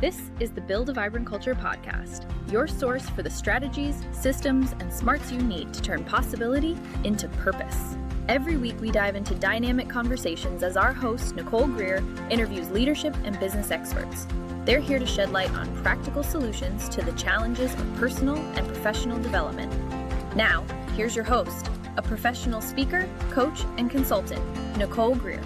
This is the Build a Vibrant Culture podcast, your source for the strategies, systems, and smarts you need to turn possibility into purpose. Every week, we dive into dynamic conversations as our host, Nicole Greer, interviews leadership and business experts. They're here to shed light on practical solutions to the challenges of personal and professional development. Now, here's your host, a professional speaker, coach, and consultant, Nicole Greer.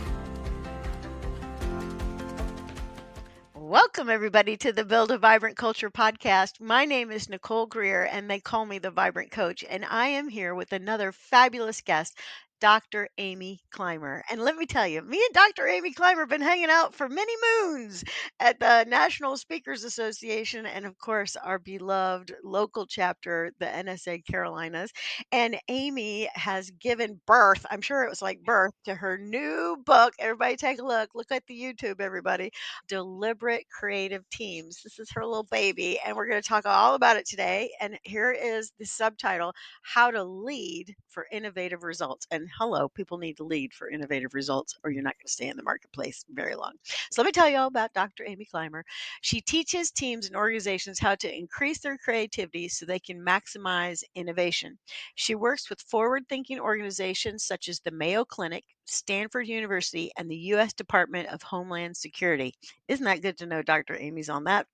Welcome, everybody, to the Build a Vibrant Culture podcast. My name is Nicole Greer, and they call me the Vibrant Coach. And I am here with another fabulous guest, Dr. Amy Climer. And let me tell you, me and Dr. Amy Climer have been hanging out for many moons at the National Speakers Association and, of course, our beloved local chapter, the NSA Carolinas. And Amy has given birth, I'm sure it was like birth, to her new book. Everybody take a look. Look at the YouTube, everybody. Deliberate Creative Teams. This is her little baby, and we're going to talk all about it today. And here is the subtitle, How to Lead for Innovative Results. And hello, people need to lead for innovative results, or you're not going to stay in the marketplace very long. So let me tell you all about Dr. Amy Climer. She teaches teams and organizations how to increase their creativity so they can maximize innovation. She works with forward-thinking organizations such as the Mayo Clinic, Stanford University, and the U.S. Department of Homeland Security. Isn't that good to know Dr. Amy's on that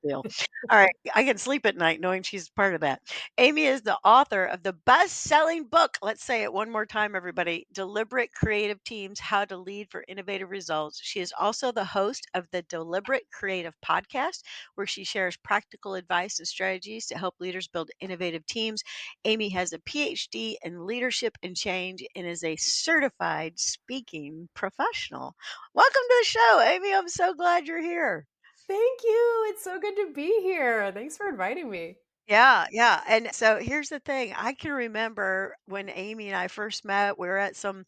deal? All right, I can sleep at night knowing she's part of that. Amy is the author of the best-selling book. Let's say it one more time, everybody. Deliberate Creative Teams: How to Lead for Innovative Results. She is also the host of the Deliberate Creative podcast, where she shares practical advice and strategies to help leaders build innovative teams. Amy has a PhD in leadership and change and is a certified speaking professional. Welcome to the show, Amy. I'm so glad you're here. Thank you. It's so good to be here. Thanks for inviting me. Yeah. And so here's the thing. I can remember when Amy and I first met, we were at some,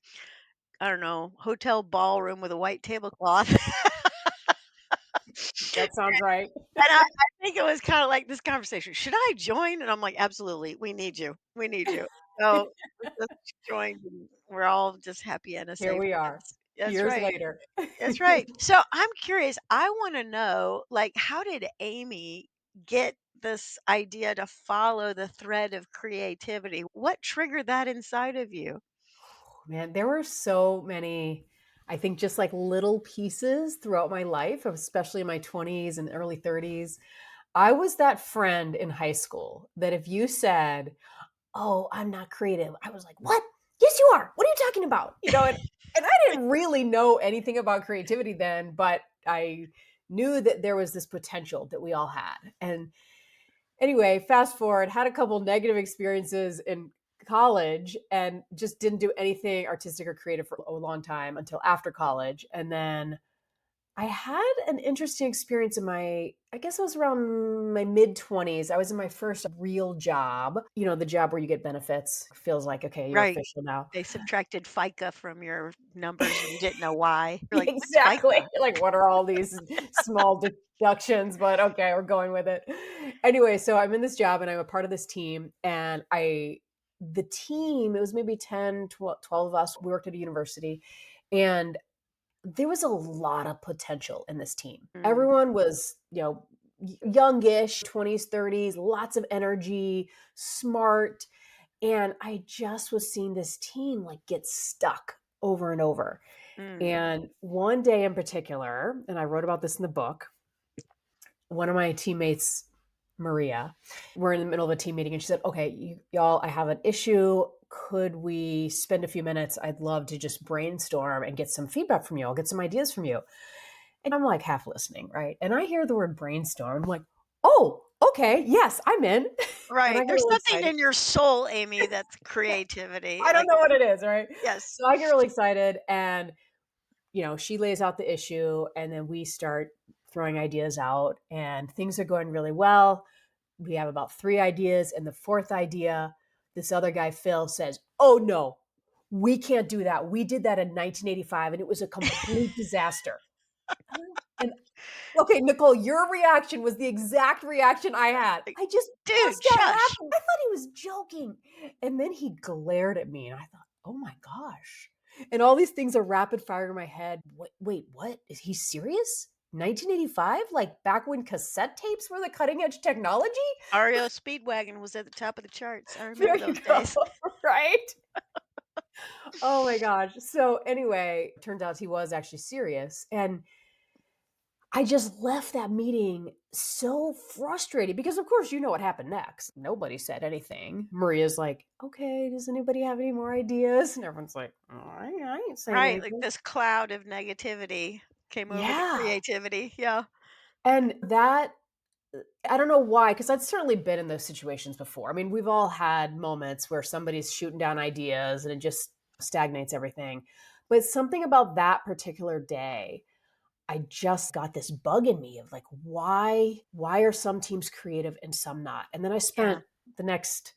I don't know, hotel ballroom with a white tablecloth. That sounds right. And I think it was kind of like this conversation. Should I join? And I'm like, absolutely. We need you. We need you. So we just joined, and we're all just happy NSA Here we are, friends. That's years right. later. That's right. So I'm curious. I want to know, like, how did Amy get this idea to follow the thread of creativity? What triggered that inside of you? Man, there were so many, I think, just like little pieces throughout my life, especially in my 20s and early 30s. I was that friend in high school that if you said, "Oh, I'm not creative," I was like, "What? Yes, you are. What are you talking about?" And I didn't really know anything about creativity then, but I knew that there was this potential that we all had. And anyway, fast forward, had a couple negative experiences in college and just didn't do anything artistic or creative for a long time until after college. And then I had an interesting experience I guess I was around my mid 20s. I was in my first real job, the job where you get benefits. Feels like, okay, you're Right. official now. They subtracted FICA from your numbers and you didn't know why. You're like, what's Exactly. FICA? Like, what are all these small deductions? But okay, we're going with it. Anyway, so I'm in this job and I'm a part of this team. And the team, it was maybe 10, 12 of us. We worked at a university. And there was a lot of potential in this team. Mm, Everyone was, youngish, 20s, 30s, lots of energy, smart. And I just was seeing this team like get stuck over and over. mm. And one day in particular, and I wrote about this in the book, one of my teammates, Maria, we're in the middle of a team meeting and she said, "Okay, y'all, I have an issue. Could we spend a few minutes? I'd love to just brainstorm and get some feedback from you. I'll get some ideas from you." And I'm like half listening, right? And I hear the word brainstorm. I'm like, "Oh, okay. Yes, I'm in." And Right. I get There's really something excited. in your soul, Amy, that's creativity. I don't Like, know what it is, right? yes. So I get really excited and she lays out the issue and then we start throwing ideas out and things are going really well. We have about 3 ideas and the fourth idea, this other guy, Phil, says, "Oh no, we can't do that. We did that in 1985 and it was a complete disaster." And okay, Nicole, your reaction was the exact reaction I had. Like, I just dude, bust out shush. laughing. I thought he was joking. And then he glared at me and I thought, "Oh my gosh." And all these things are rapid fire in my head. Wait, what? Is he serious? 1985, like back when cassette tapes were the cutting edge technology? REO Speedwagon was at the top of the charts. I There remember you those go. days. Right? Oh my gosh. So anyway, turns out he was actually serious. And I just left that meeting so frustrated because, of course, you know what happened next. Nobody said anything. Maria's like, okay, does anybody have any more ideas? And everyone's like, oh, I ain't saying Right, like anything. this cloud of negativity came over the Yeah. creativity. Yeah. And that, I don't know why, because I'd certainly been in those situations before. I mean, we've all had moments where somebody's shooting down ideas and it just stagnates everything. But something about that particular day, I just got this bug in me of like, why are some teams creative and some not? And then I Yeah. spent the next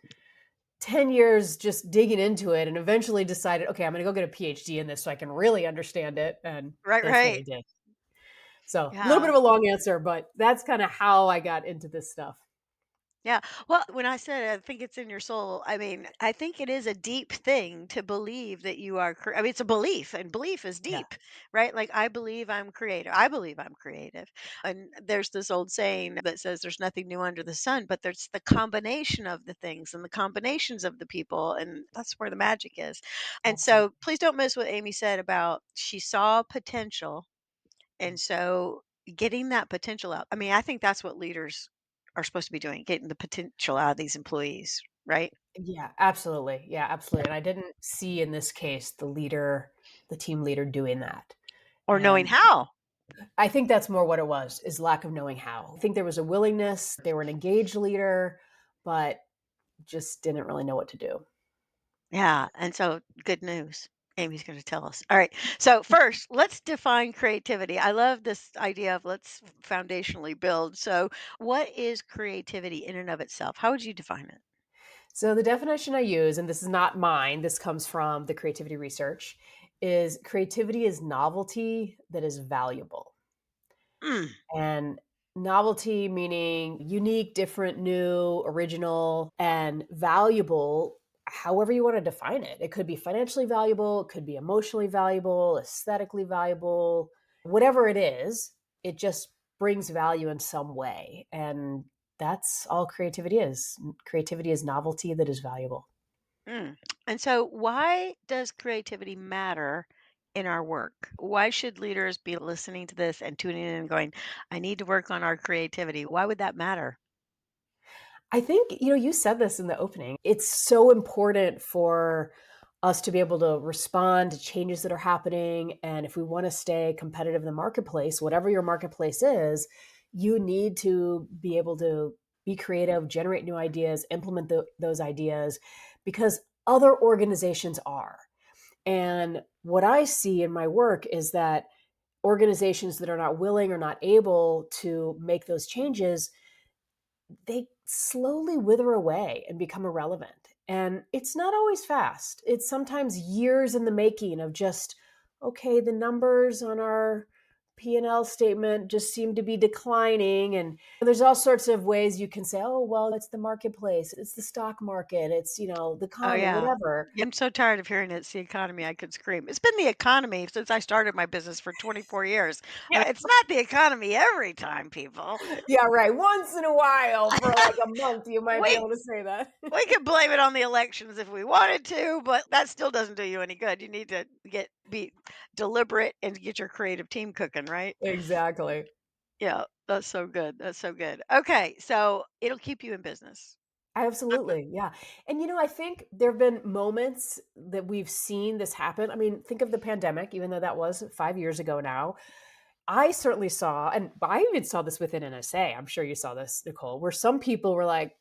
10 years just digging into it and eventually decided, okay, I'm going to go get a PhD in this so I can really understand it. And Right, thankfully right. I did. So a little bit Yeah. of a long answer, but that's kind of how I got into this stuff. Yeah. Well, when I said I think it's in your soul, I mean, I think it is a deep thing to believe that you are. I mean, it's a belief, and belief is Yeah. deep, right? Like, I believe I'm creative. I believe I'm creative. And there's this old saying that says there's nothing new under the sun, but there's the combination of the things and the combinations of the people. And that's where the magic is. And so Absolutely. please don't miss what Amy said about she saw potential, and so getting that potential out. I mean, I think that's what leaders are supposed to be doing, getting the potential out of these employees, right? Yeah, absolutely. Yeah, absolutely. And I didn't see in this case the team leader doing that. Or knowing And how. I think that's more what it was, is lack of knowing how. I think there was a willingness, they were an engaged leader, but just didn't really know what to do. Yeah. And so good news. Amy's going to tell us. All right. So, first, let's define creativity. I love this idea of let's foundationally build. So, what is creativity in and of itself? How would you define it? So the definition I use, and this is not mine, this comes from the creativity research, is creativity is novelty that is valuable. Mm. And novelty meaning unique, different, new, original, and valuable, however you want to define it. It could be financially valuable, it could be emotionally valuable, aesthetically valuable, whatever it is, it just brings value in some way. And that's all creativity is. Creativity is novelty that is valuable. Mm. And so, why does creativity matter in our work? Why should leaders be listening to this and tuning in and going, I need to work on our creativity? Why would that matter? I think, you said this in the opening. It's so important for us to be able to respond to changes that are happening. And if we want to stay competitive in the marketplace, whatever your marketplace is, you need to be able to be creative, generate new ideas, implement those ideas because other organizations are. And what I see in my work is that organizations that are not willing or not able to make those changes, they slowly wither away and become irrelevant. And it's not always fast. It's sometimes years in the making of just, okay, the numbers on our P&L statement just seem to be declining. And there's all sorts of ways you can say, oh, well, it's the marketplace, it's the stock market, it's, the Oh, economy, yeah. whatever. Yeah, I'm so tired of hearing it's the economy. I could scream. It's been the economy since I started my business for 24 years. I Yeah. mean, it's not the economy every time, people. Yeah, right. Once in a while for like a month, you might be we able to say that. we could blame it on the elections if we wanted to, but that still doesn't do you any good. You need to be deliberate and get your creative team cooking, right? Exactly. Yeah, that's so good. That's so good. Okay, so it'll keep you in business. Okay. Absolutely, yeah, and, I think there've been moments that we've seen this happen. I mean, think of the pandemic, even though that was 5 years ago now. I certainly saw and I even saw this within NSA, I'm sure you saw this, Nicole, where some people were like,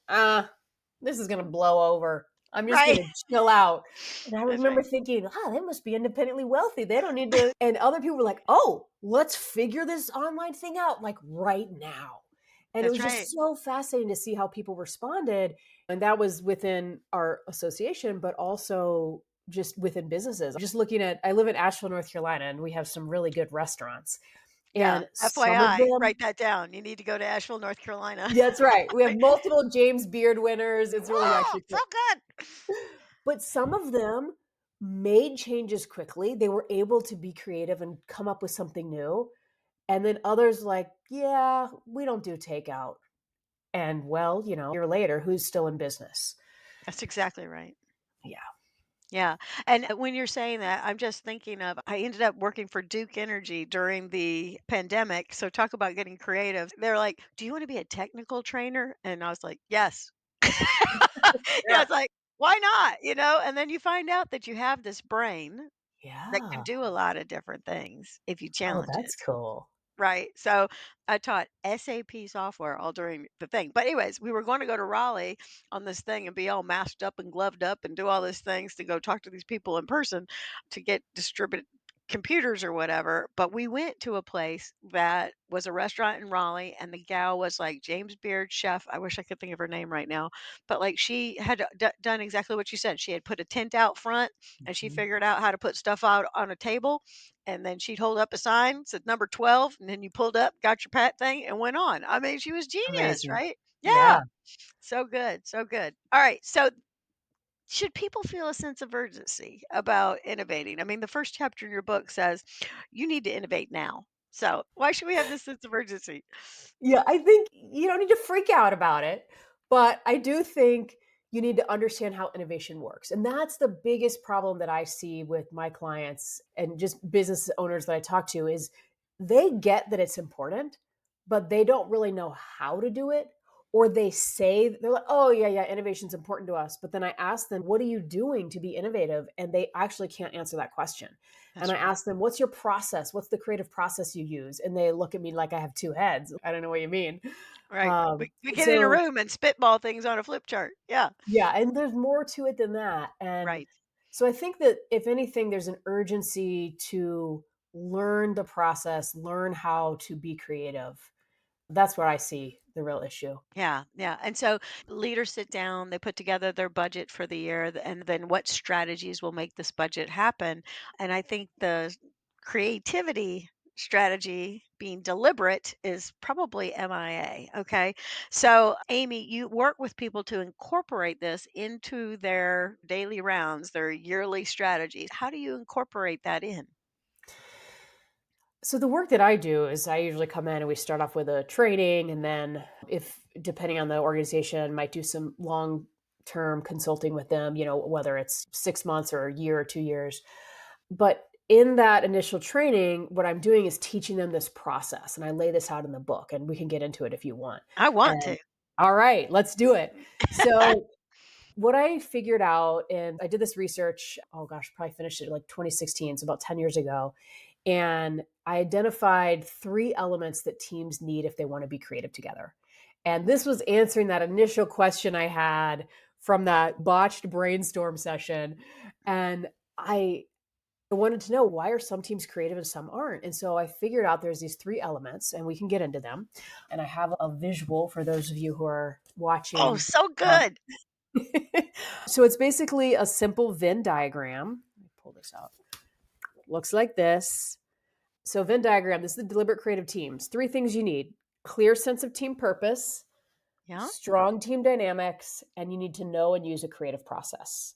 this is gonna blow over. I'm just Right. gonna chill out." And I That's right. remember thinking, they must be independently wealthy. They don't need to" and other people were like, "Oh, let's figure this online thing out, like, right now." And it That's was right. just so fascinating to see how people responded, and that was within our association, but also just within businesses. Just looking at I live in Asheville, North Carolina, and we have some really good restaurants. Yeah. And some of FYI, them write that down. You need to go to Asheville, North Carolina. that's right. We have multiple James Beard winners. It's really Oh, actually so cool. good. But some of them made changes quickly. They were able to be creative and come up with something new. And then others like, yeah, we don't do takeout. And well, a year later, who's still in business? That's exactly right. Yeah. Yeah. And when you're saying that, I'm just thinking of I ended up working for Duke Energy during the pandemic. So talk about getting creative. They're like, "Do you want to be a technical trainer?" And I was like, "Yes." Yeah. It's like, why not? And then you find out that you have this brain that can Yeah. do a lot of different things if you Oh, challenge it. that's cool. Right. So I taught SAP software all during the thing. But anyways, we were going to go to Raleigh on this thing and be all masked up and gloved up and do all these things to go talk to these people in person to get distributed computers or whatever. But we went to a place that was a restaurant in Raleigh, and the gal was like James Beard chef. I wish I could think of her name right now. But like she had done exactly what you said. She had put a tent out front and she Mhm. figured out how to put stuff out on a table, and then she'd hold up a sign, said number 12, and then you pulled up, got your pat thing, and went on. I mean, she was genius, Amazing. right? Yeah. Yeah. So good. So good. All right. So, should people feel a sense of urgency about innovating? I mean, the first chapter in your book says you need to innovate now. So, why should we have this sense of urgency? Yeah, I think you don't need to freak out about it, but I do think you need to understand how innovation works. And that's the biggest problem that I see with my clients and just business owners that I talk to is they get that it's important, but they don't really know how to do it. Or they say they're like, oh yeah, innovation's important to us. But then I ask them, what are you doing to be innovative? And they actually can't answer that question. And That's I right. ask them, what's your process? What's the creative process you use? And they look at me like I have two heads. I don't know what you mean. Right. We get in a So room and spitball things on a flip chart. Yeah. yeah, and there's more to it than that. And Right. so I think that if anything, there's an urgency to learn the process, learn how to be creative. That's where I see the real issue. Yeah, yeah. And so leaders sit down, they put together their budget for the year, and then what strategies will make this budget happen. And I think the creativity strategy being deliberate is probably MIA. Okay. So, Amy, you work with people to incorporate this into their daily rounds, their yearly strategies. How do you incorporate that in? So the work that I do is I usually come in and we start off with a training and then if depending on the organization might do some long term consulting with them, whether it's 6 months or a year or 2 years. But in that initial training, what I'm doing is teaching them this process and I lay this out in the book and we can get into it if you want. I want to. And all right, let's do it. So what I figured out, and I did this research, oh gosh, probably finished it like 2016, so about 10 years ago. And I identified three elements that teams need if they want to be creative together. And this was answering that initial question I had from that botched brainstorm session. And I wanted to know why are some teams creative and some aren't. And so I figured out there's these three elements, and we can get into them. And I have a visual for those of you who are Oh, watching. so Um, good. so it's basically a simple Venn diagram. Let me pull this out. Looks like this. So Venn diagram, this is the deliberate creative teams. Three things you need: clear sense of team purpose, Yeah. strong team dynamics, and you need to know and use a creative process.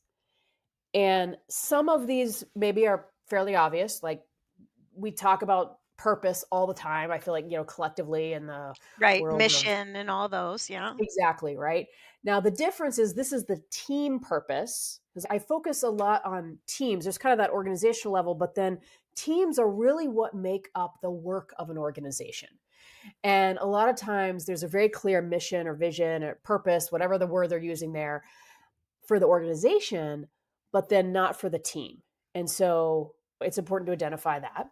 And some of these maybe are fairly obvious, like we talk about purpose all the time. I feel like, collectively in the Right. world of Mission and all those. Yeah. exactly, right? Now, the difference is this is the team purpose because I focus a lot on teams. There's kind of that organizational level, but then teams are really what make up the work of an organization. And a lot of times there's a very clear mission or vision or purpose, whatever the word they're using there for the organization, but then not for the team. And so it's important to identify that.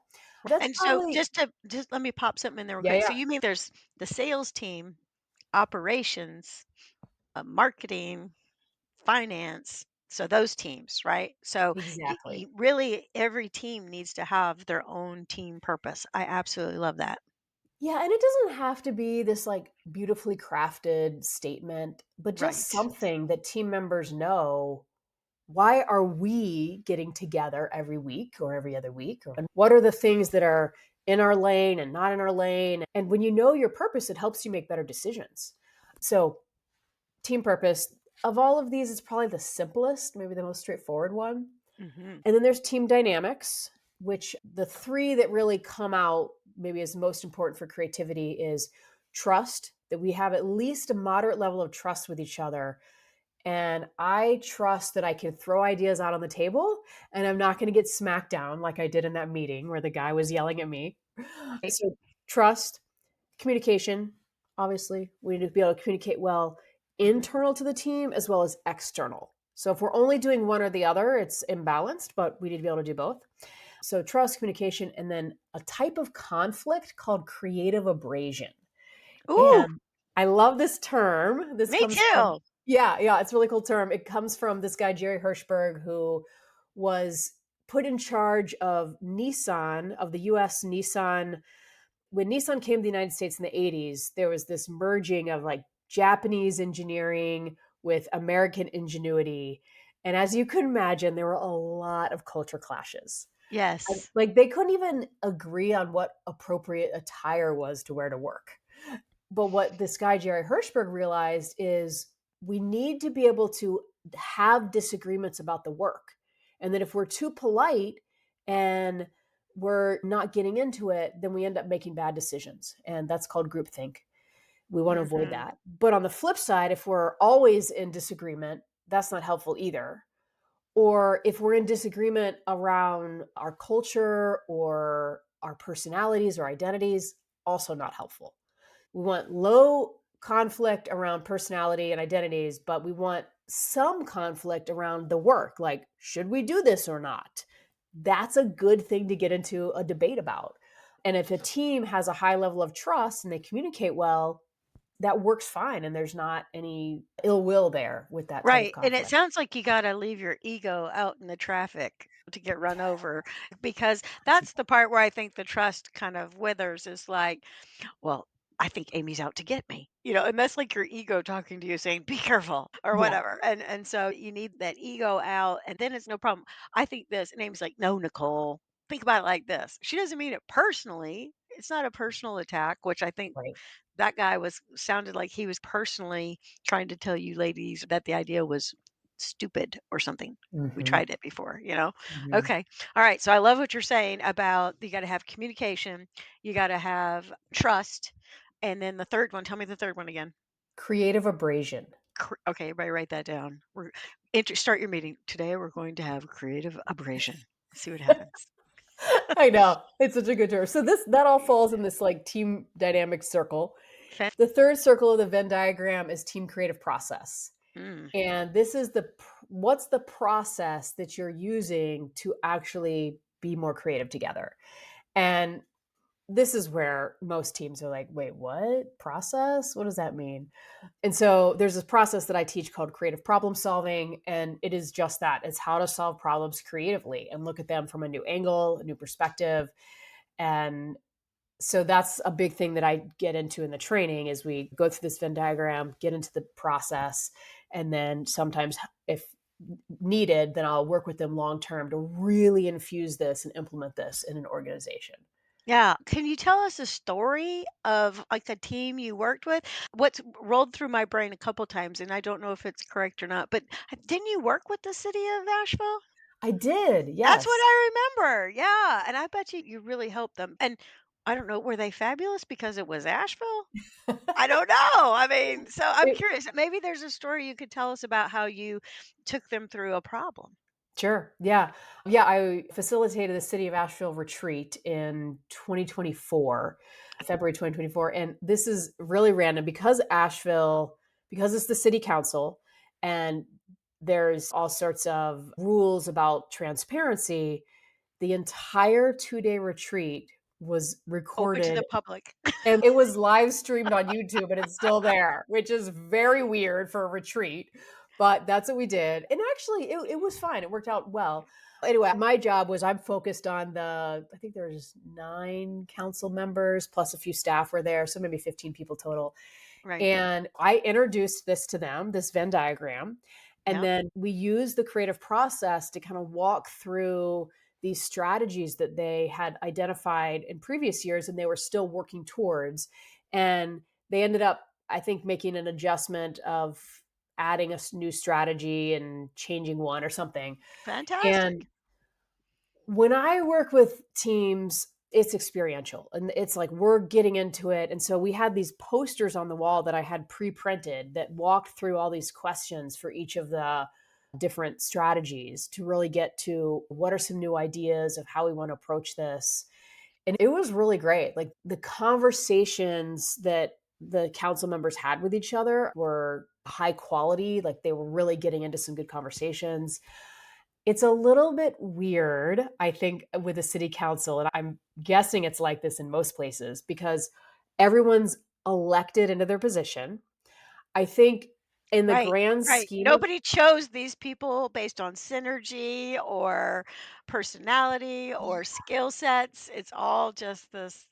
That's And so probably, just let me pop something in there real yeah, quick. So yeah, you mean there's the sales team, operations, marketing, finance. So those teams, right? So exactly. really every team needs to have their own team purpose. I absolutely love that. Yeah, and it doesn't have to be this like beautifully crafted statement, but just Right. something that team members know. Why are we getting together every week or every other week? And what are the things that are in our lane and not in our lane? And when you know your purpose, it helps you make better decisions. So, team purpose, of all of these, it's probably the simplest, maybe the most straightforward one. Hmm. And then there's team dynamics. which the three that really come out maybe as most important for creativity is trust, that we have at least a moderate level of trust with each other. And I trust that I can throw ideas out on the table and I'm not going to get smacked down like I did in that meeting where the guy was yelling at me. Right. So, trust, communication, obviously, we need to be able to communicate well Mhm. internal to the team as well as external. So, if we're only doing one or the other, it's imbalanced, but we need to be able to do both. So, trust, communication, and then a type of conflict called creative abrasion. Ooh, And I love this term. This me comes from, too. yeah, it's a really cool term. It comes from this guy, Jerry Hirschberg, who was put in charge of Nissan, of the US Nissan. When Nissan came to the United States in the 80s, there was this merging of like Japanese engineering with American ingenuity. And as you could imagine, there were a lot of culture clashes. Yes. Like they couldn't even agree on what appropriate attire was to wear to work. But what this guy, Jerry Hirschberg, realized is we need to be able to have disagreements about the work. And that if we're too polite and we're not getting into it, then we end up making bad decisions. And that's called groupthink. We want to avoid Mhm. that. But on the flip side, if we're always in disagreement, that's not helpful either. Or if we're in disagreement around our culture or our personalities or identities, also not helpful. We want low conflict around personality and identities, but we want some conflict around the work. Like, should we do this or not? That's a good thing to get into a debate about. And if a team has a high level of trust and they communicate well, that works fine. And there's not any ill will there with that type of Right, and it conflict. sounds like you gotta leave your ego out in the traffic to get run over, because that's the part where I think the trust kind of withers is like, "Well, I think Amy's out to get me," and that's like your ego talking to you saying, "Be careful," or Yeah. whatever, and so you need that ego out, and then it's no problem. "I think this," and Amy's like, "No, Nicole, think about it like this." She doesn't mean it personally. It's not a personal attack, which I think Right. that guy was sounded like he was personally trying to tell you ladies that the idea was stupid or something. We Hmm. tried it before. Hmm. Okay. All right. So I love what you're saying about you got to have communication, you got to have trust. And then the third one, tell me the third one again. Creative abrasion. Okay, everybody write that down. Start your meeting. Today we're going to have creative abrasion. See what happens. I know. It's such a good term. So that all falls in this like team dynamic circle. The third circle of the Venn diagram is team creative process. Mm, And this is what's the process that you're using to actually be more creative together. And this is where most teams are like, wait, what? Process? What does that mean? And so there's this process that I teach called creative problem solving. And it is just that it's how to solve problems creatively and look at them from a new angle, a new perspective. And so that's a big thing that I get into in the training is we go through this Venn diagram, get into the process, and then sometimes if needed, then I'll work with them long term to really infuse this and implement this in an organization. yeah. Can you tell us a story of like a team you worked with? What's rolled through my brain a couple times, and I don't know if it's correct or not, but didn't you work with the city of Asheville? I did, That's what yes. I remember. Yeah. And I bet you really helped them. And I don't know, were they fabulous because it was Asheville? I don't know. I mean, so I'm It, curious. Maybe there's a story you could tell us about how you took them through a problem. Sure. Yeah. Yeah. I facilitated the City of Asheville retreat in 2024, February 2024. And this is really random because it's the city council and there's all sorts of rules about transparency. The entire 2-day retreat was Open to recorded the public. and it was live streamed on YouTube and it's still there, which is very weird for a retreat. But that's what we did. And actually, it was fine. It worked out well. Anyway, my job was I'm focused on I think there's 9 council members plus a few staff were there. So maybe 15 people total. Right. And I introduced this to them, this Venn diagram. And Yeah. then we used the creative process to kind of walk through these strategies that they had identified in previous years and they were still working towards. And they ended up, I think, making an adjustment of adding a new strategy and changing one or something. And Fantastic. When I work with teams, it's experiential and it's like we're getting into it. And so we had these posters on the wall that I had pre-printed that walked through all these questions for each of the different strategies to really get to what are some new ideas of how we want to approach this. And it was really great. Like the conversations that the council members had with each other were high quality. Like they were really getting into some good conversations. It's a little bit weird, I think, with the city council, and I'm guessing it's like this in most places because everyone's elected into their position. I think in the Right, grand right. scheme of Nobody chose these people based on synergy or personality or skill sets. It's all just this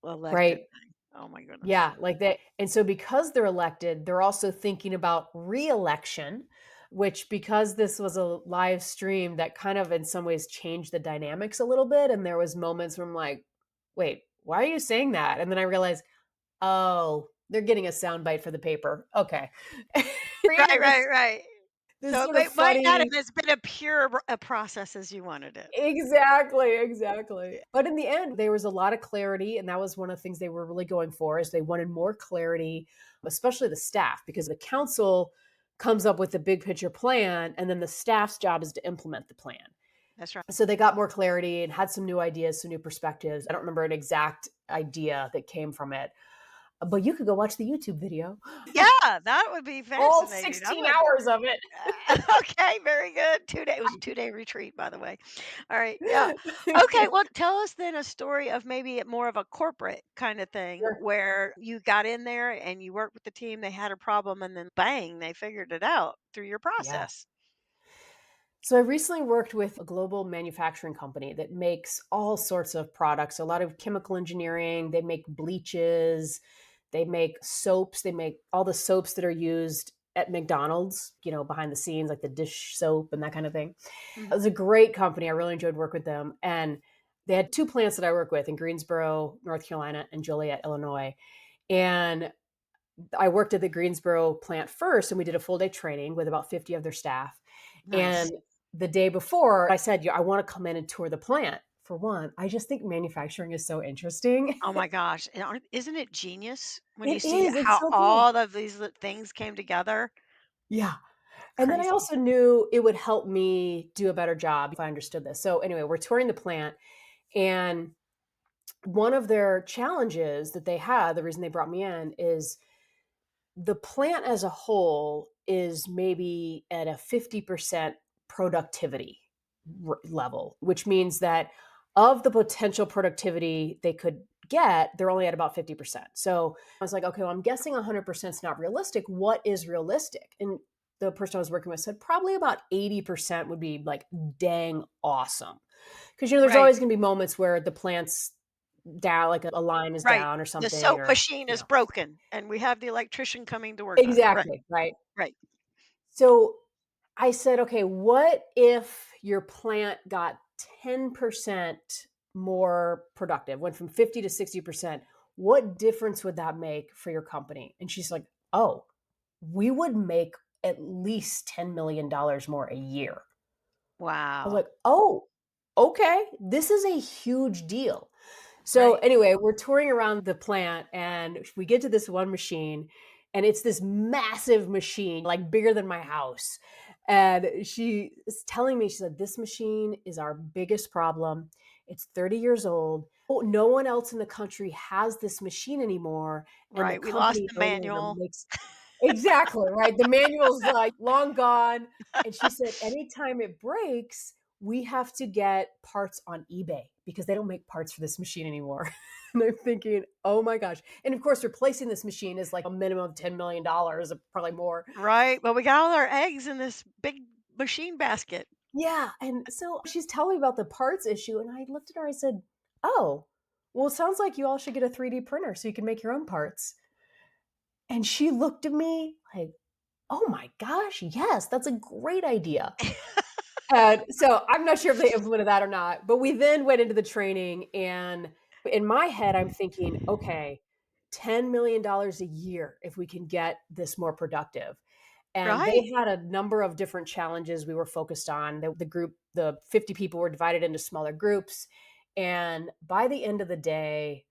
elected right. thing. Oh my goodness. Yeah, like they and so because they're elected, they're also thinking about re-election, which because this was a live stream that kind of in some ways changed the dynamics a little bit, and there was moments where I'm like, "Wait, why are you saying that?" And then I realized, "Oh, they're getting a soundbite for the paper." Okay. Right, Created right, right. this So it sort of might not have funny. as been a pure a process as you wanted it. Exactly, exactly. But in the end, there was a lot of clarity, and that was one of the things they were really going for is they wanted more clarity, especially the staff, because the council comes up with the big picture plan, and then the staff's job is to implement the plan. That's right. So they got more clarity and had some new ideas, some new perspectives. I don't remember an exact idea that came from it, but you could go watch the YouTube video. Yeah, that would be All fascinating. I 16 would hours of it. okay, very good. 2 day it was a 2-day retreat, by the way. All right, yeah. Okay, well, tell us then a story of maybe more of a corporate kind of thing Sure. where you got in there and you worked with the team, they had a problem, and then bang, they figured it out through your Yeah. process. So I recently worked with a global manufacturing company that makes all sorts of products, a lot of chemical engineering. They make bleaches, they make soaps, they make all the soaps that are used at McDonald's, behind the scenes, like the dish soap and that kind of thing. It Mhm. was a great company. I really enjoyed work with them. And they had two plants that I work with in Greensboro, North Carolina, and Joliet, Illinois. And I worked at the Greensboro plant first, and we did a full day training with about 50 of their staff. Nice. And the day before, I said, "Yeah, I want to come in and tour the plant." For one, I just think manufacturing is so interesting. Oh my gosh, and isn't it genius when you It see is. It's how so cool. all of these things came together? Yeah. And then I Crazy. also knew it would help me do a better job if I understood this. So, anyway, we're touring the plant, and one of their challenges that they had, the reason they brought me in, is the plant as a whole is maybe at a 50% productivity level, which means that of the potential productivity they could get, they're only at about 50%. So I was like, okay, well, I'm guessing 100% is not realistic. What is realistic? And the person I was working with said probably about 80% would be like dang awesome. Because, there's Right, always going to be moments where the plant's down, like a line is right. down or The something, soap or, machine is broken, and we have the electrician coming to work on it. Right, exactly, right. right. So I said, okay, what if your plant got 10% more productive, went from 50 to 60%? What difference would that make for your company? And she's like, oh, we would make at least $10 million more a year. I was Wow. like, oh, okay, this is a huge deal. So Right, anyway, we're touring around the plant and we get to this one machine and it's this massive machine, like bigger than my house. And she is telling me, she said, this machine is our biggest problem. It's 30 years old. No one else in the country has this machine anymore. And the right. We lost company the no longer manual. makes. Exactly, right? The manual's like long gone. And she said, anytime it breaks, we have to get parts on eBay because they don't make parts for this machine anymore. And I'm thinking, oh my gosh. And of course, replacing this machine is like a minimum of $10 million, probably more. Right. Well, we got all our eggs in this big machine basket. Yeah. And so she's telling me about the parts issue. And I looked at her, I said, oh, well, it sounds like you all should get a 3D printer so you can make your own parts. And she looked at me like, oh my gosh, yes, that's a great idea. And so I'm not sure if they implemented that or not, but we then went into the training. And in my head, I'm thinking, okay, $10 million dollars a year if we can get this more productive. And Right. they had a number of different challenges we were focused on. The group The 50 people were divided into smaller groups. And by the end of the day,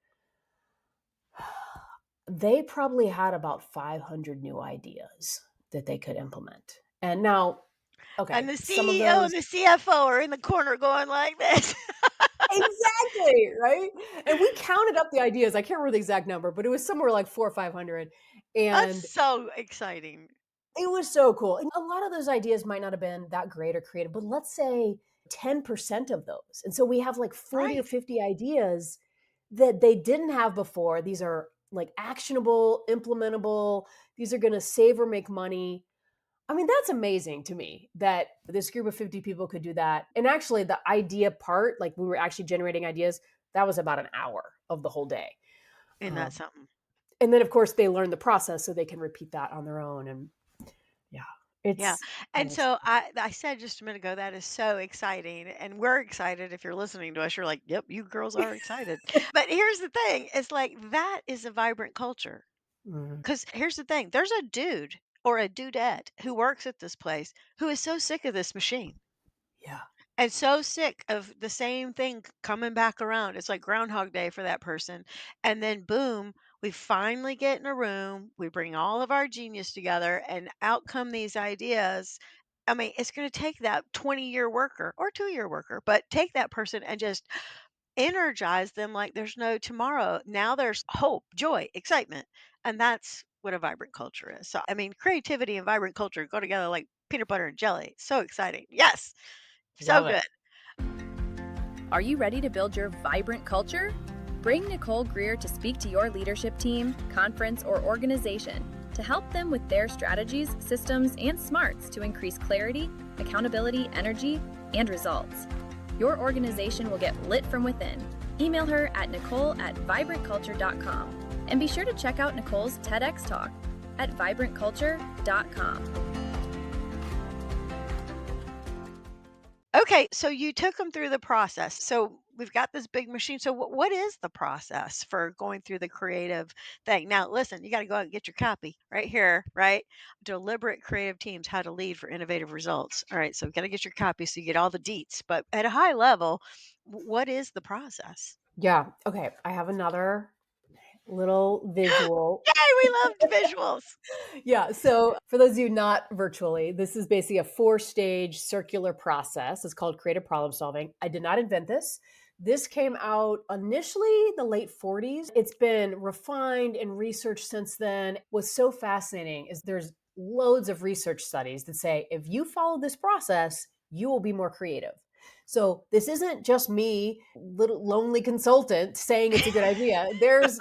they probably had about 500 new ideas that they could implement. And now, And okay, the some of CEO those and the CFO are in the corner going like this. exactly, right? And we counted up the ideas. I can't remember the exact number, but it was somewhere like 4 or 500. That's And so exciting. it was so cool. And a lot of those ideas might not have been that great or creative, but let's say 10% of those. And so we have like 40 or Right. 50 ideas that they didn't have before. These are like actionable, implementable. These are going to save or make money. I mean, that's amazing to me that this group of 50 people could do that. And actually, the idea part, like we were actually generating ideas, that was about an hour of the whole day. Isn't that Um, something? and then, of course, they learn the process so they can repeat that on their own. And yeah, Yeah. it's And almost so I said just a minute ago, that is so exciting. And we're excited. If you're listening to us, you're like, yep, you girls are excited. But here's the thing, it's like that is a vibrant culture. Mhm. Because here's the thing, there's a dude or a dudette who works at this place who is so sick of this machine. Yeah, And so sick of the same thing coming back around. It's like Groundhog Day for that person. And then boom, we finally get in a room, we bring all of our genius together, and out come these ideas. I mean, it's going to take that 20-year worker or 2-year worker, but take that person and just energize them like there's no tomorrow. Now there's hope, joy, excitement. And that's what a vibrant culture is. So, I mean, creativity and vibrant culture go together like peanut butter and jelly. So exciting. Yes. So love it. good. Are you ready to build your vibrant culture? Bring Nicole Greer to speak to your leadership team, conference, or organization to help them with their strategies, systems, and smarts to increase clarity, accountability, energy, and results. Your organization will get lit from within. Email her at nicole@vibrantculture.com and be sure to check out Nicole's TEDx talk at vibrantculture.com. Okay, so you took them through the process. So we've got this big machine. So what is the process for going through the creative thing? Now, listen, you got to go out and get your copy right here, right? Deliberate creative teams, how to lead for innovative results. All right, so you got to get your copy so you get all the deets. But at a high level, what is the process? Yeah. Okay. I have another little visual. Yay, we loved visuals. Yeah. So, for those of you not virtually, this is basically a four-stage circular process. It's called creative problem solving. I did not invent this. This came out initially the late 40s. It's been refined and researched since then. What's so fascinating is there's loads of research studies that say if you follow this process, you will be more creative. So this isn't just me, little lonely consultant saying it's a good idea. There's,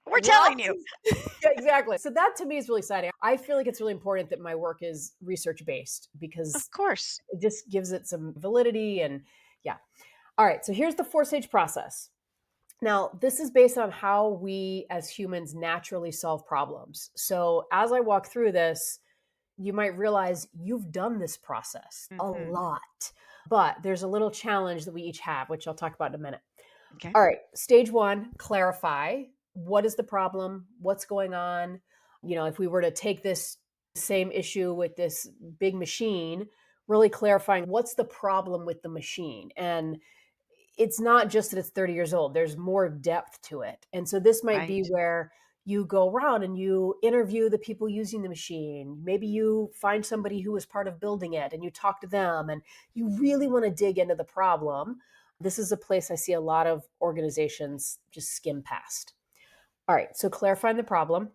We're telling lots you. of yeah, exactly. So that to me is really exciting. I feel like it's really important that my work is research based Of because course. it just gives it some validity and yeah. All right, so here's the four-stage process. Now, this is based on how we as humans naturally solve problems. So, as I walk through this, you might realize you've done this process a Hmm. lot, but there's a little challenge that we each have, which I'll talk about in a minute. Okay. All right, stage one, clarify. What is the problem? What's going on? If we were to take this same issue with this big machine, really clarifying what's the problem with the machine. And it's not just that it's 30 years old, there's more depth to it. And so this might be Right. where you go around and you interview the people using the machine. Maybe you find somebody who was part of building it and you talk to them and you really want to dig into the problem. This is a place I see a lot of organizations just skim past. All right, so clarifying the problem.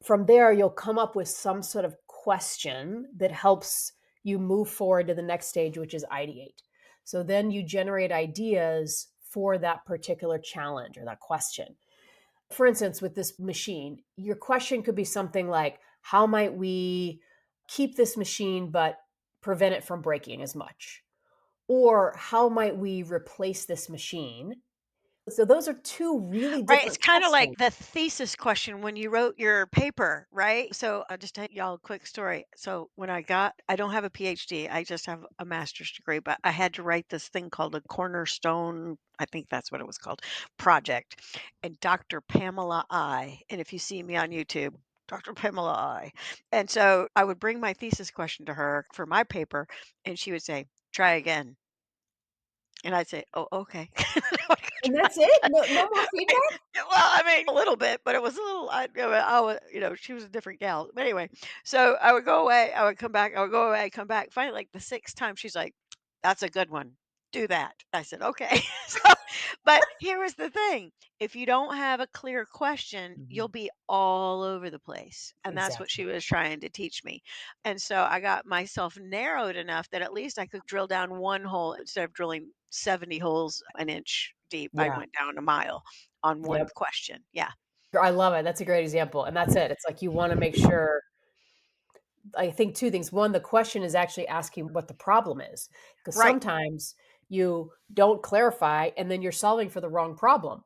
From there, you'll come up with some sort of question that helps you move forward to the next stage, which is ideate. So then you generate ideas for that particular challenge or that question. For instance, with this machine, your question could be something like, how might we keep this machine but prevent it from breaking as much? Or how might we replace this machine? So those are two really Right, it's different kinda like questions. the thesis question when you wrote your paper, right? So, I'll just tell y'all a quick story. So, when I don't have a PhD, I just have a master's degree, but I had to write this thing called a cornerstone, I think that's what it was called, project, and Dr. Pamela and if you see me on YouTube, Dr. Pamela. And so, I would bring my thesis question to her for my paper, and she would say, Try again. And I'd say, "Oh, okay." I would go And try that's it? again. No more Right. feedback? Yeah, well, I mean, a little bit, but it was a little she was a different gal. But anyway, so I would go away, I would come back, I would go away, come back. Finally, like the 6th time, she's like, "That's a good one. Do that." I said, "Okay." So, but here was the thing. If you don't have a clear question, you'll Mhm. be all over the place. And that's what she Exactly. was trying to teach me. And so I got myself narrowed enough that at least I could drill down one hole instead of drilling 70 holes an inch deep. I Yeah. went down a mile on one Yep. question. Yeah. I love it. That's a great example, and that's it. It's like you wanna make sure I think 2 things. 1, the question is actually asking what the problem is, because Right. sometimes you don't clarify, and then you're solving for the wrong problem.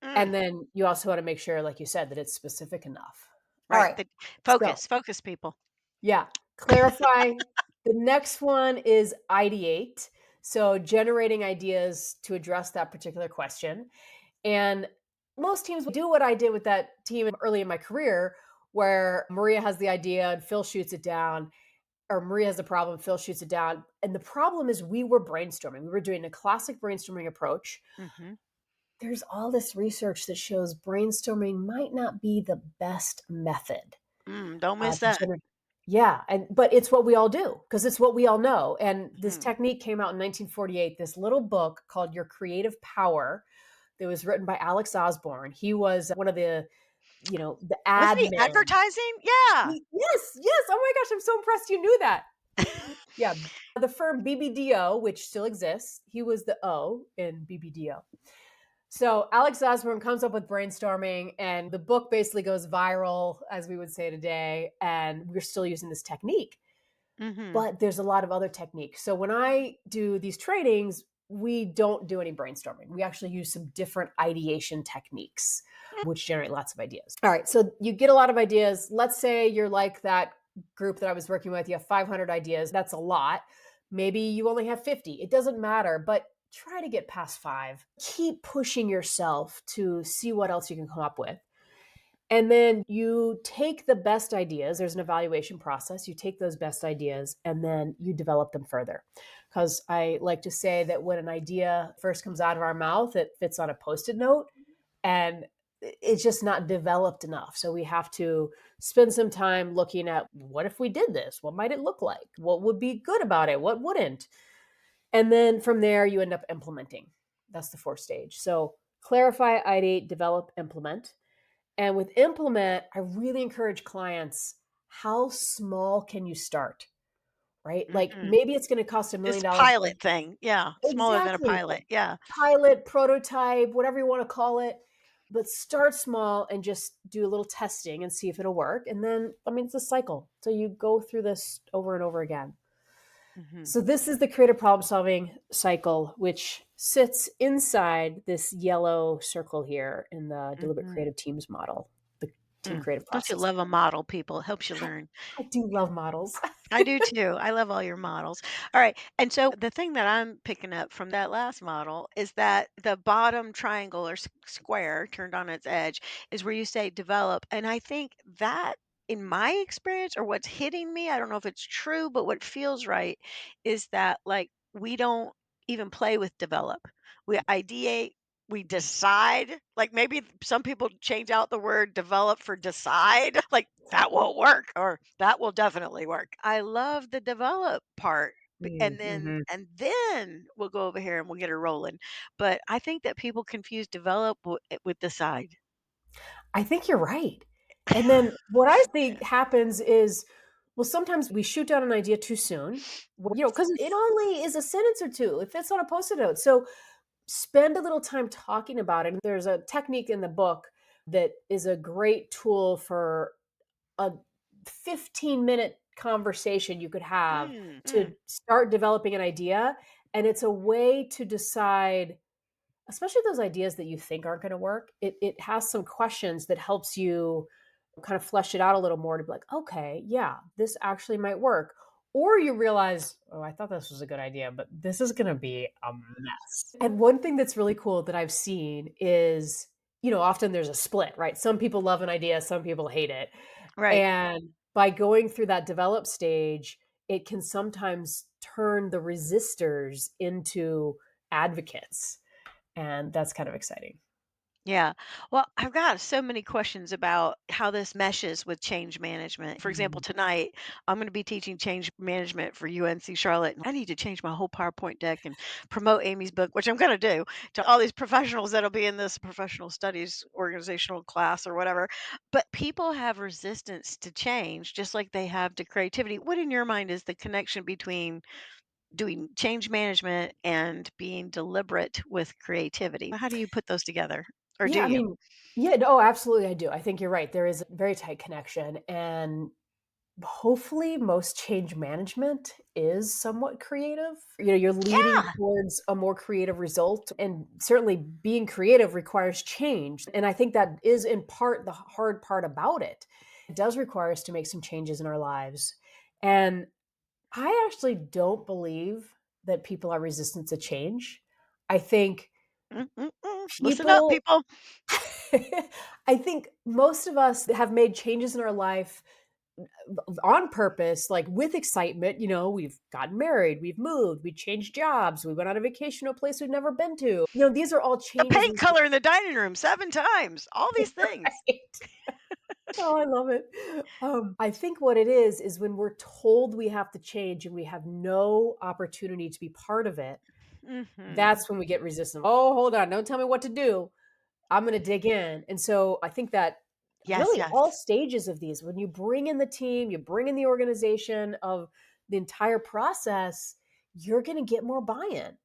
Mm, And then you also wanna make sure, like you said, that it's specific enough. right. Alright. The So, focus people. yeah, clarify. The next one is ideate. So, generating ideas to address that particular question. And most teams do what I did with that team early in my career, where Maria has the idea and Phil shoots it down, or Maria has the problem, Phil shoots it down. And the problem is we were brainstorming. We were doing a classic brainstorming approach. Mhm. There's all this research that shows brainstorming might not be the best method Don't miss to that. generate. Yeah, and but it's what we all do because it's what we all know. And this Mhm. technique came out in 1948. This little book called Your Creative Power that was written by Alex Osborne. He was one of the Wasn't he admin. advertising? Yeah. Yes, yes. Oh my gosh, I'm so impressed you knew that. Yeah, the firm BBDO, which still exists, he was the O in BBDO. So Alex Osborne comes up with brainstorming, and the book basically goes viral, as we would say today. And we're still using this technique, Mhm. but there's a lot of other techniques. So when I do these trainings, we don't do any brainstorming. We actually use some different ideation techniques, which generate lots of ideas. All right, so you get a lot of ideas. Let's say you're like that group that I was working with, you have 500 ideas. That's a lot. Maybe you only have 50. It doesn't matter, but try to get past 5. Keep pushing yourself to see what else you can come up with. And then you take the best ideas, there's an evaluation process. You take those best ideas and then you develop them further. Because I like to say that when an idea first comes out of our mouth, it fits on a post it note and it's just not developed enough. So we have to spend some time looking at what if we did this? What might it look like? What would be good about it? What wouldn't? And then from there, you end up implementing. That's the 4th stage. So clarify, ideate, develop, implement. And with implement, I really encourage clients, how small can you start? Right? Like Mhm. maybe it's going to cost $1 million. This pilot thing. Yeah, smaller than a Exactly. pilot. Yeah. Pilot, prototype, whatever you want to call it. But start small and just do a little testing and see if it'll work. And then, I mean, it's a cycle. So you go through this over and over again. Mhm. So this is the creative problem solving cycle, which sits inside this yellow circle here in the deliberate Mhm. creative teams model, the team Mm. creative Don't you process. love a model, people? It helps you I learn. I do love models. I do too. I love all your models. All right. And so the thing that I'm picking up from that last model is that the bottom triangle or square turned on its edge is where you say develop. And I think that in my experience or what's hitting me, I don't know if it's true, but what feels right is that like we don't even play with develop. We ideate, we decide. Like maybe some people change out the word develop for decide. Like that won't work or that will definitely work. I love the develop part. And then Mhm. we'll go over here and we'll get her rolling. But I think that people confuse develop with decide. I think you're right. And then what I think happens is, well, sometimes we shoot down an idea too soon, because it only is a sentence or 2. It fits on a Post-it note. So spend a little time talking about it. There's a technique in the book that is a great tool for a 15-minute conversation you could have Mm, to mm, start developing an idea. And it's a way to decide, especially those ideas that you think aren't going to work. It has some questions that helps you kind of flesh it out a little more to be like, okay, yeah, this actually might work. Or you realize, oh, I thought this was a good idea, but this is going to be a mess. And one thing that's really cool that I've seen is, often there's a split, right? Some people love an idea, some people hate it. right. And by going through that develop stage, it can sometimes turn the resistors into advocates. And that's kind of exciting. Yeah. Well, I've got so many questions about how this meshes with change management. For example, Mm. tonight I'm going to be teaching change management for UNC Charlotte. And I need to change my whole PowerPoint deck and promote Amy's book, which I'm going to do to all these professionals that'll be in this professional studies organizational class or whatever. But people have resistance to change just like they have to creativity. What in your mind is the connection between doing change management and being deliberate with creativity? How do you put those together? Or do Yeah, I you? mean, yeah, no, absolutely, I do. I think you're right. There is a very tight connection, and hopefully, most change management is somewhat creative. You're leading Yeah. towards a more creative result, and certainly being creative requires change. And I think that is in part the hard part about it. It does require us to make some changes in our lives. And I actually don't believe that people are resistant to change. I think Listen up, people people. I think most of us have made changes in our life on purpose, like with excitement. We've gotten married, we've moved, we changed jobs, we went on a vacation to a place we've never been to. These are all The changes paint we color in the dining room 7 times, all these things. right. Oh, I love it. I think what it is when we're told we have to change and we have no opportunity to be part of it, Mhm. that's when we get resistant. Oh, hold on, don't tell me what to do. I'm going to dig in. And so I think that Yes, really all yes. stages of these, when you bring in the team, you bring in the organization of the entire process, you're going to get more buy-in.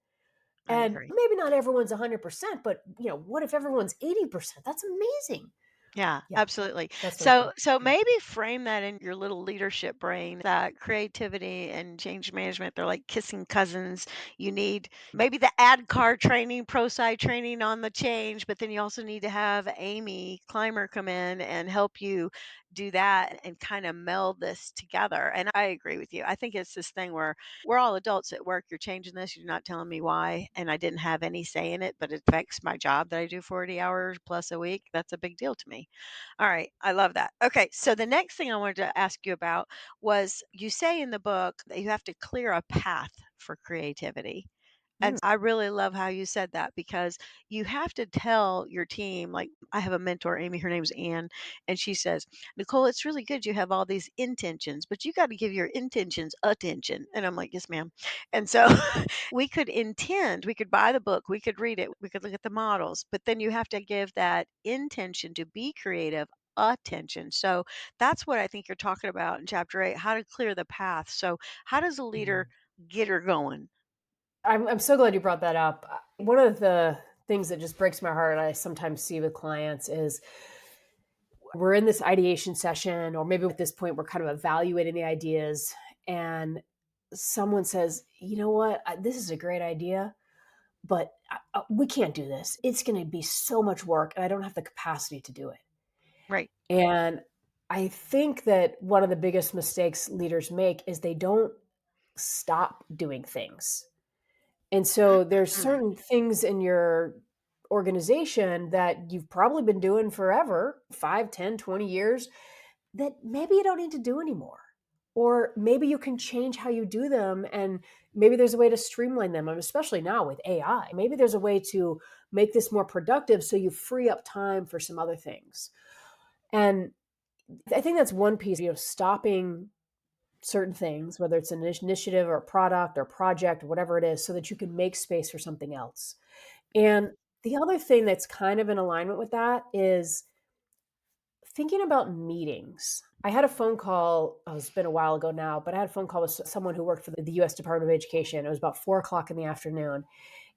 I And agree. maybe not everyone's 100%, but what if everyone's 80%? That's amazing. Yeah, Yeah, absolutely. that's what I So think. so Yeah. maybe frame that in your little leadership brain that creativity and change management, they're like kissing cousins. You need maybe the ad card training, pro side training on the change, but then you also need to have Amy Clymer come in and help you do that and kind of meld this together. And I agree with you. I think it's this thing where we're all adults at work. You're changing this, you're not telling me why, and I didn't have any say in it, but it affects my job that I do 40 hours plus a week. That's a big deal to me. All right, I love that. Okay, so the next thing I wanted to ask you about was you say in the book that you have to clear a path for creativity. And Mm. I really love how you said that because you have to tell your team, like I have a mentor, Amy, her name's Ann, and she says, Nicole, it's really good you have all these intentions, but you got to give your intentions attention. And I'm like, yes, ma'am. And so we could intend, we could buy the book, we could read it, we could look at the models, but then you have to give that intention to be creative attention. So that's what I think you're talking about in chapter 8, how to clear the path. So how does a leader Mm. get her going? I'm so glad you brought that up. One of the things that just breaks my heart, I sometimes see with clients, is we're in this ideation session, or maybe at this point, we're kind of evaluating the ideas, and someone says, "You know what? This is a great idea, but we can't do this. It's going to be so much work, and I don't have the capacity to do it." Right. And I think that one of the biggest mistakes leaders make is they don't stop doing things. And so there's Mm. certain things in your organization that you've probably been doing forever, 5, 10, 20 years, that maybe you don't need to do anymore. Or maybe you can change how you do them, and maybe there's a way to streamline them, and especially now with AI. Maybe there's a way to make this more productive so you free up time for some other things. And I think that's one piece, stopping certain things, whether it's an initiative or a product or project or whatever it is, so that you can make space for something else. And the other thing that's kind of in alignment with that is thinking about meetings. I had a phone call, oh, it's been a while ago now, but I had a phone call with someone who worked for the US Department of Education. It was about 4 o'clock in the afternoon.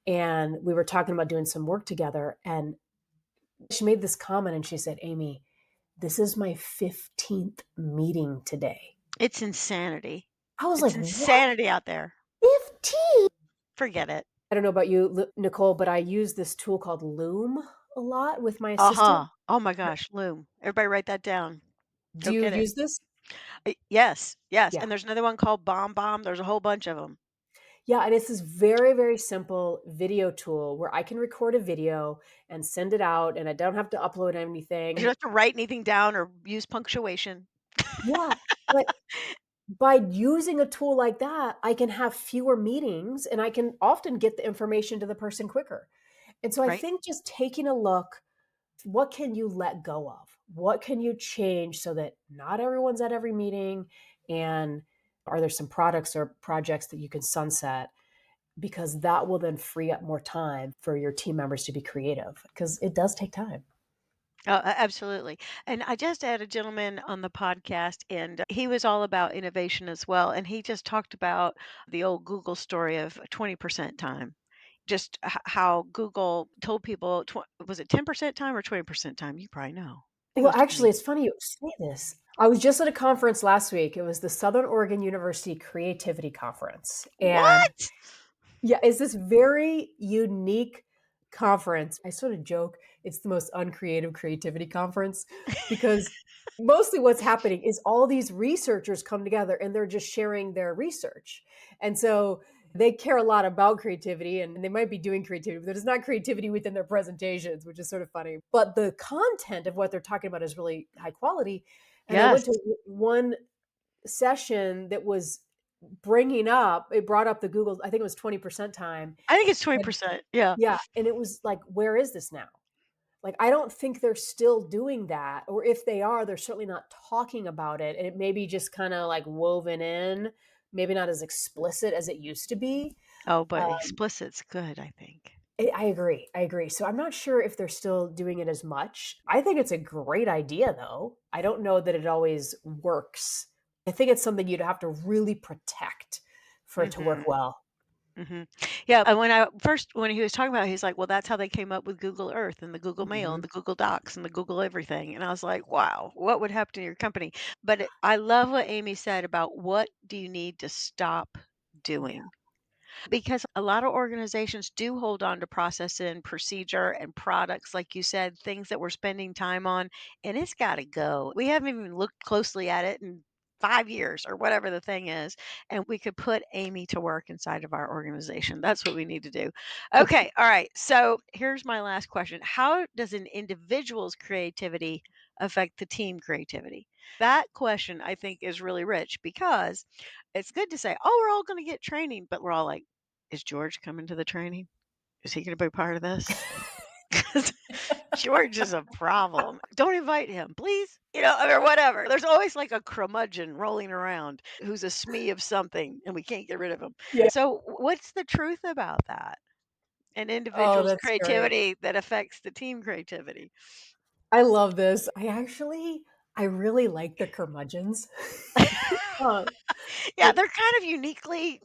And we were talking about doing some work together. And she made this comment and she said, Amy, this is my 15th meeting today. It's insanity. I was It's like, what? insanity out there. 15? Forget it. I don't know about you, Nicole, but I use this tool called Loom a lot with my assistant. Uh-huh. Oh my gosh, Loom. Everybody write that down. Do Go you get it. use this? Yes, yes. Yeah. And there's another one called Bomb Bomb. There's a whole bunch of them. Yeah, and it's this very, very simple video tool where I can record a video and send it out, and I don't have to upload You don't anything. have to write anything down or use punctuation. Yeah, but by using a tool like that, I can have fewer meetings and I can often get the information to the person quicker. And so I Right. think just taking a look, what can you let go of? What can you change so that not everyone's at every meeting? And are there some products or projects that you can sunset? Because that will then free up more time for your team members to be creative because it does take time. Absolutely. And I just had a gentleman on the podcast, and he was all about innovation as well. And he just talked about the old Google story of 20% time. Just how Google told people, was it 10% time or 20% time? You probably know. I think it Well, was actually, 20. it's funny you say this. I was just at a conference last week. It was the Southern Oregon University Creativity Conference. And What? yeah, it's this very unique conference. I sort of joke it's the most uncreative creativity conference because mostly what's happening is all these researchers come together and they're just sharing their research. And so they care a lot about creativity and they might be doing creativity, but there's not creativity within their presentations, which is sort of funny. But the content of what they're talking about is really high quality. And I went Yes. to one session that was it brought up the Google, I think it was 20% time. I think it's And 20%. Yeah. yeah, and it was like, where is this now? Like, I don't think they're still doing that, or if they are, they're certainly not talking about it, and it may be just kind of like woven in, maybe not as explicit as it used to be. Oh, but Um, explicit's good, I think. I agree. I agree. So I'm not sure if they're still doing it as much. I think it's a great idea, though. I don't know that it always works. I think it's something you'd have to really protect for it to work Hmm. well. Hmm. Yeah, and when he was talking about it, he's like, "Well, that's how they came up with Google Earth and the Google Mail and Mhm. the Google Docs and the Google everything." And I was like, "Wow, what would happen to your company?" But I love what Amy said about what do you need to stop Yeah. doing? Because a lot of organizations do hold on to process and procedure and products, like you said, things that we're spending time on, and it's got to go. We haven't even looked closely at it in 5 years or whatever the thing is, and we could put Amy to work inside of our organization. That's what we need to do. Okay, all right. So here's my last question. How does an individual's creativity affect the team creativity? That question I think is really rich because it's good to say, oh, we're all going to get training, but we're all like, is George coming to the training? Is he gonna be part of this? 'Cause George is a problem. Don't invite him, please. Or whatever. There's always like a curmudgeon rolling around who's a SME of something, and we can't get rid of him. Yeah. So, what's the truth about that? An Oh, individual's that's great. creativity that affects the team creativity. I love this. I really like the curmudgeons. Uh, Yeah, they're kind of uniquely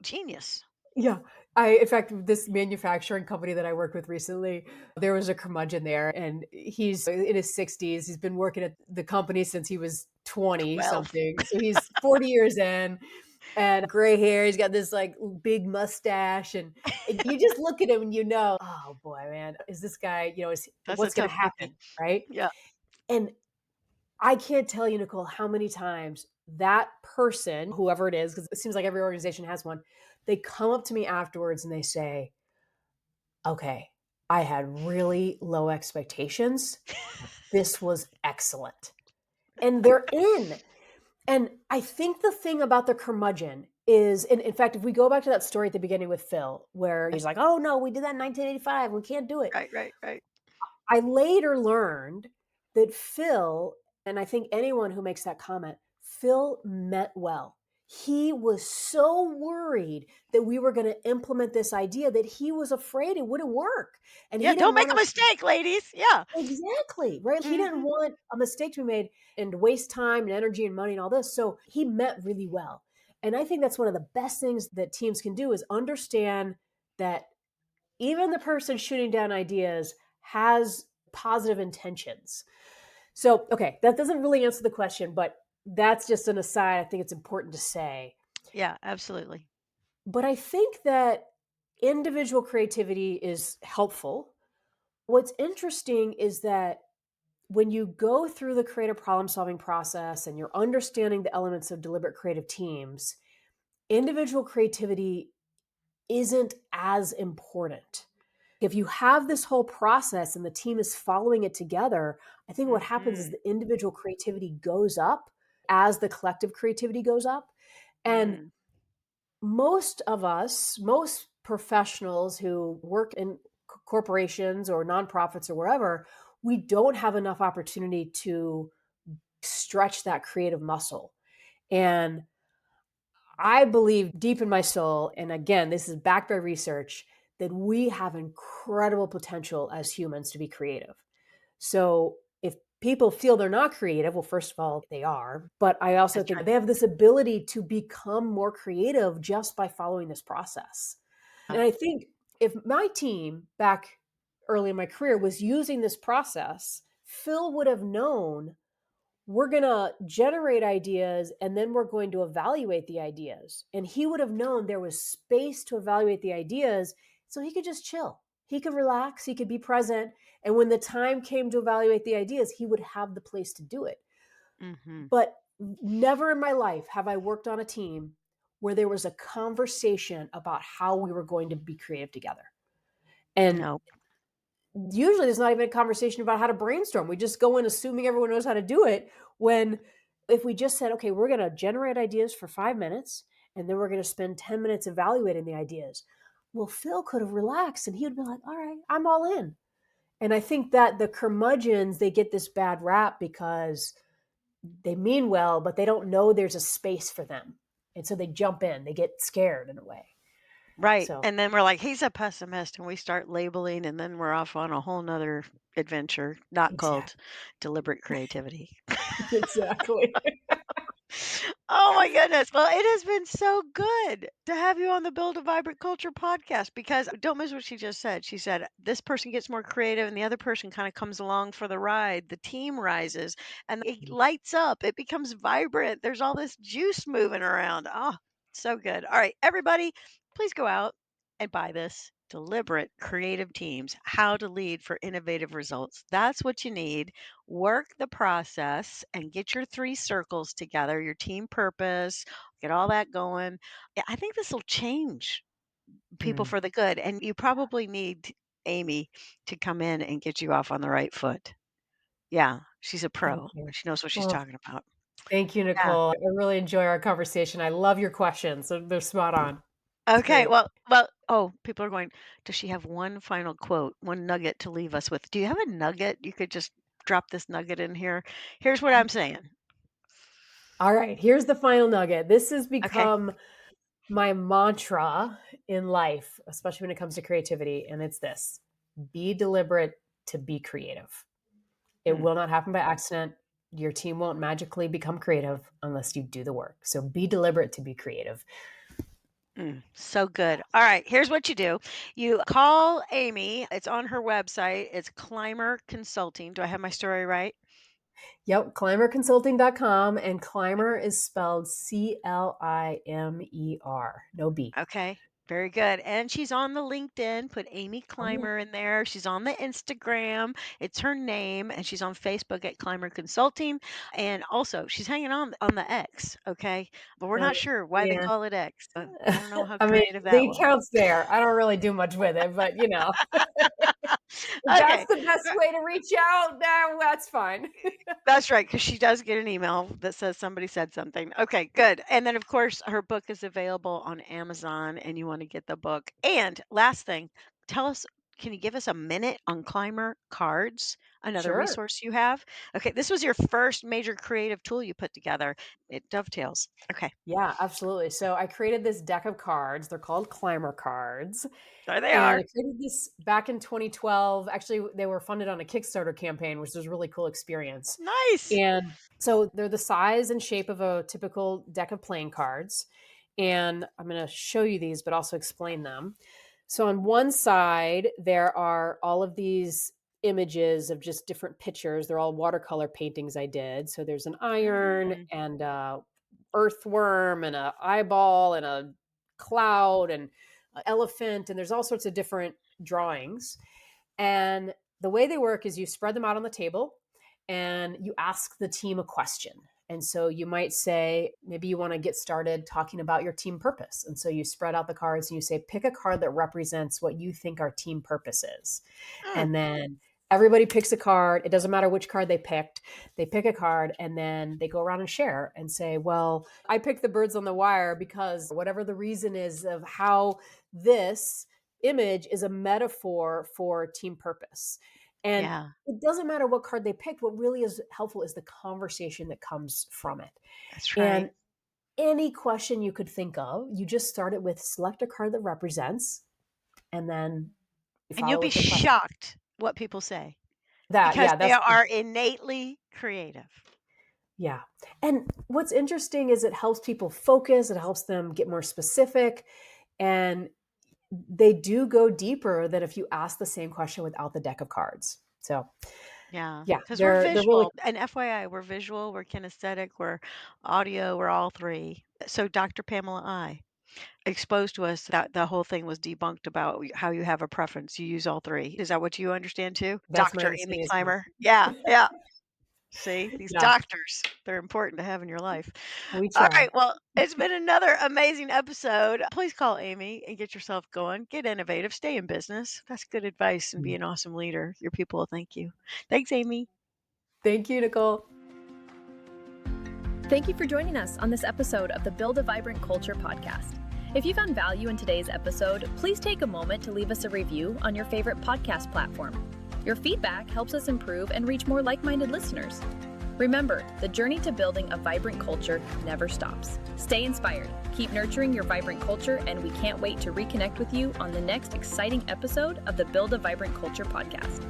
genius. yeah. In fact, this manufacturing company that I worked with recently, there was a curmudgeon there, and he's in his 60s. He's been working at the company since he was 20 Well, something. So he's 40 years in and gray hair. He's got this like big mustache, and you just look at him and you know, oh boy, man, is this guy, that's a what's going tough to cookie. happen? Right. Yeah. And I can't tell you, Nicole, how many times that person, whoever it is, because it seems like every organization has one, they come up to me afterwards and they say, okay, I had really low expectations, but this was excellent. And they're in. And I think the thing about the curmudgeon is, and in fact, if we go back to that story at the beginning with Phil, where he's like, oh no, we did that in 1985, we can't do it. Right, right, right. I later learned that Phil, and I think anyone who makes that comment, Phil meant well. He was so worried that we were going to implement this idea that he was afraid it wouldn't work. And Yeah, he don't didn't make want a us mistake, ladies. Yeah. exactly, right? He didn't Mhm. want a mistake to be made and to waste time and energy and money and all this. So he meant really well. And I think that's one of the best things that teams can do is understand that even the person shooting down ideas has positive intentions. So, okay, that doesn't really answer the question, but that's just an aside. I think it's important to say. Yeah, absolutely. But I think that individual creativity is helpful. What's interesting is that when you go through the creative problem solving process and you're understanding the elements of deliberate creative teams, individual creativity isn't as important. If you have this whole process and the team is following it together, I think what happens is Mhm. the individual creativity goes up as the collective creativity goes up. And Mm, most of us, most professionals who work in corporations or nonprofits or wherever, we don't have enough opportunity to stretch that creative muscle. And I believe deep in my soul, and again, this is backed by research, that we have incredible potential as humans to be creative. So if people feel they're not creative, well, first of all, they are. But I also that's think right. they have this ability to become more creative just by following this process. And I think if my team back early in my career was using this process, Phil would have known we're going to generate ideas and then we're going to evaluate the ideas. And he would have known there was space to evaluate the ideas so he could just chill. He could relax, he could be present. And when the time came to evaluate the ideas, he would have the place to do it. Hmm. But never in my life have I worked on a team where there was a conversation about how we were going to be creative together. And No. usually there's not even a conversation about how to brainstorm. We just go in assuming everyone knows how to do it. When if we just said, okay, we're going to generate ideas for 5 minutes and then we're going to spend 10 minutes evaluating the ideas. Well, Phil could have relaxed and he would be like, all right, I'm all in. And I think that the curmudgeons, they get this bad rap because they mean well, but they don't know there's a space for them. And so they jump in, they get scared in a way. Right. So And then we're like, he's a pessimist, and we start labeling, and then we're off on a whole nother adventure, not called exactly. deliberate creativity. Exactly. Oh my goodness. Well, it has been so good to have you on the Build a Vibrant Culture podcast because don't miss what she just said. She said this person gets more creative and the other person kind of comes along for the ride. The team rises and it lights up. It becomes vibrant. There's all this juice moving around. Oh, so good. All right, everybody, please go out and buy this. Deliberate Creative Teams, How to Lead for Innovative Results. That's what you need. Work the process and get your three circles together, your team purpose, get all that going. Yeah, I think this will change people Mm, for the good. And you probably need Amy to come in and get you off on the right foot. Yeah, she's a thank pro. you. She knows what she's Well, talking about. thank you, Yeah. Nicole. I really enjoy our conversation. I love your questions. They're spot on. It's Okay. great. Well, oh, people are going, does she have one final quote, one nugget to leave us with? Do you have a nugget? You could just drop this nugget in here. Here's what I'm saying. All right, here's the final nugget. This has Okay. become my mantra in life, especially when it comes to creativity, and it's this: be deliberate to be creative. It Hmm. will not happen by accident. Your team won't magically become creative unless you do the work. So be deliberate to be creative. So good. All right, here's what you do. You call Amy. It's on her website. It's Climer Consulting. Do I have my story right? Yep, climerconsulting.com, and Climer is spelled Climer, no B. Okay. Very good. And she's on the LinkedIn. Put Amy Oh yeah. Clymer in there. She's on the Instagram. It's her name. And she's on Facebook at Clymer Consulting. And also she's hanging on the X. Okay. But we're Oh not sure why they yeah. call it X. I don't know how I mean, creative that the was. account's there. I don't really do much with it, but if that's Okay. the best way to reach out, that's fine. That's right, because she does get an email that says somebody said something. Okay, good. And then, of course, her book is available on Amazon, and you want to get the book. And last thing, tell us, can you give us a minute on Climber cards, another Sure. resource you have? Okay, this was your first major creative tool you put together. It dovetails. Okay, Yeah, absolutely. So I created this deck of cards. They're called Climber cards. there they And are. I created this back in 2012. Actually, they were funded on a Kickstarter campaign, which was a really cool experience. Nice. And so they're the size and shape of a typical deck of playing cards. And I'm going to show you these, but also explain them. So on one side, there are all of these images of just different pictures. They're all watercolor paintings I did. So there's an iron Mm, and a earthworm and a eyeball and a cloud and an elephant. And there's all sorts of different drawings. And the way they work is you spread them out on the table and you ask the team a question. And so you might say, maybe you want to get started talking about your team purpose. And so you spread out the cards and you say, pick a card that represents what you think our team purpose is. mm, And then Everybody picks a card. It doesn't matter which card they picked. They pick a card and then they go around and share and say, well, I picked the birds on the wire because whatever the reason is of how this image is a metaphor for team purpose. And Yeah, it doesn't matter what card they picked. What really is helpful is the conversation that comes from it. that's right. And any question you could think of, you just start it with select a card that represents, and then you And you'll follow be with the question. shocked what people say That, because yeah, they that's are innately creative. yeah. And what's interesting is it helps people focus, it helps them get more specific, and they do go deeper than if you ask the same question without the deck of cards. So, Yeah, yeah, because we're they're really visual. And FYI, we're visual, we're kinesthetic, we're audio, we're all three. So Dr. Pamela I exposed to us that the whole thing was debunked about how you have a preference. You use all three. Is that what you understand too? that's my Dr. Amy understanding as well. Clymer? Yeah, yeah. See, these Yeah, doctors, they're important to have in your life. we All try. right, well, it's been another amazing episode. Please call Amy and get yourself going. Get innovative, stay in business. That's good advice and be an awesome leader. Your people will thank you. Thanks, Amy. Thank you, Nicole. Thank you for joining us on this episode of the Build a Vibrant Culture podcast. If you found value in today's episode, please take a moment to leave us a review on your favorite podcast platform. Your feedback helps us improve and reach more like-minded listeners. Remember, the journey to building a vibrant culture never stops. Stay inspired, keep nurturing your vibrant culture, and we can't wait to reconnect with you on the next exciting episode of the Build a Vibrant Culture podcast.